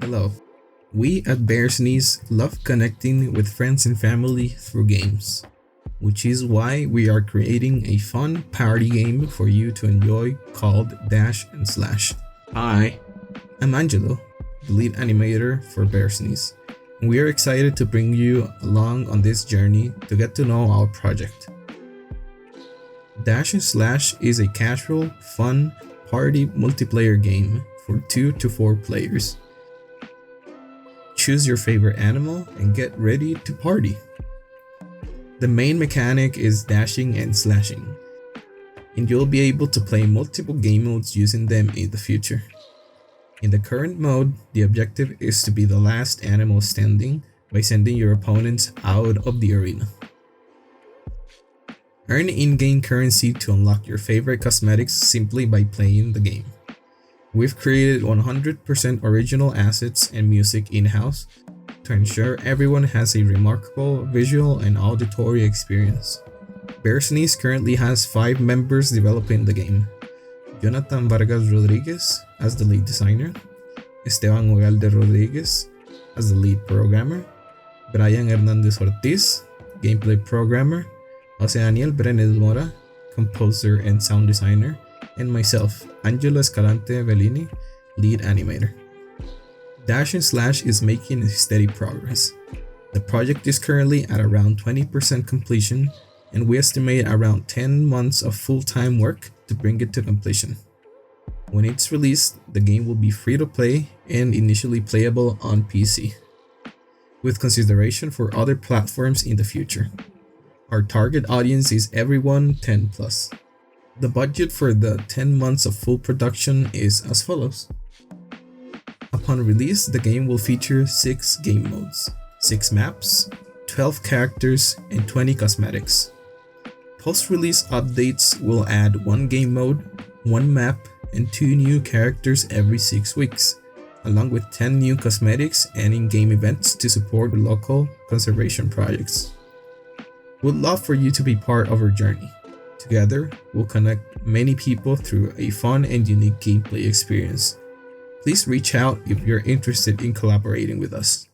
Hello. We at Bear's Knees love connecting with friends and family through games, which is why we are creating a fun party game for you to enjoy called Dash and Slash. Hi, I'm Angelo, the lead animator for Bear's Knees, and we are excited to bring you along on this journey to get to know our project. Dash and Slash is a casual, fun, party multiplayer game for 2 to 4 players. Choose your favorite animal and get ready to party. The main mechanic is dashing and slashing, and you'll be able to play multiple game modes using them in the future. In the current mode, the objective is to be the last animal standing by sending your opponents out of the arena. Earn in-game currency to unlock your favorite cosmetics simply by playing the game. We've created 100% original assets and music in-house to ensure everyone has a remarkable visual and auditory experience. Bear's Knees currently has 5 members developing the game. Jonathan Vargas Rodriguez as the lead designer, Esteban Ugalde Rodriguez as the lead programmer, Brian Hernandez Ortiz, gameplay programmer, Jose Daniel Brenes Mora, composer and sound designer, and myself, Angelo Escalante Bellini, lead animator. Dash and Slash is making steady progress. The project is currently at around 20% completion, and we estimate around 10 months of full-time work to bring it to completion. When it's released, the game will be free to play and initially playable on PC, with consideration for other platforms in the future. Our target audience is everyone 10 plus. The budget for the 10 months of full production is as follows. Upon release, the game will feature 6 game modes, 6 maps, 12 characters, and 20 cosmetics. Post-release updates will add 1 game mode, 1 map, and 2 new characters every 6 weeks, along with 10 new cosmetics and in-game events to support local conservation projects. We'd love for you to be part of our journey. Together, we'll connect many people through a fun and unique gameplay experience. Please reach out if you're interested in collaborating with us.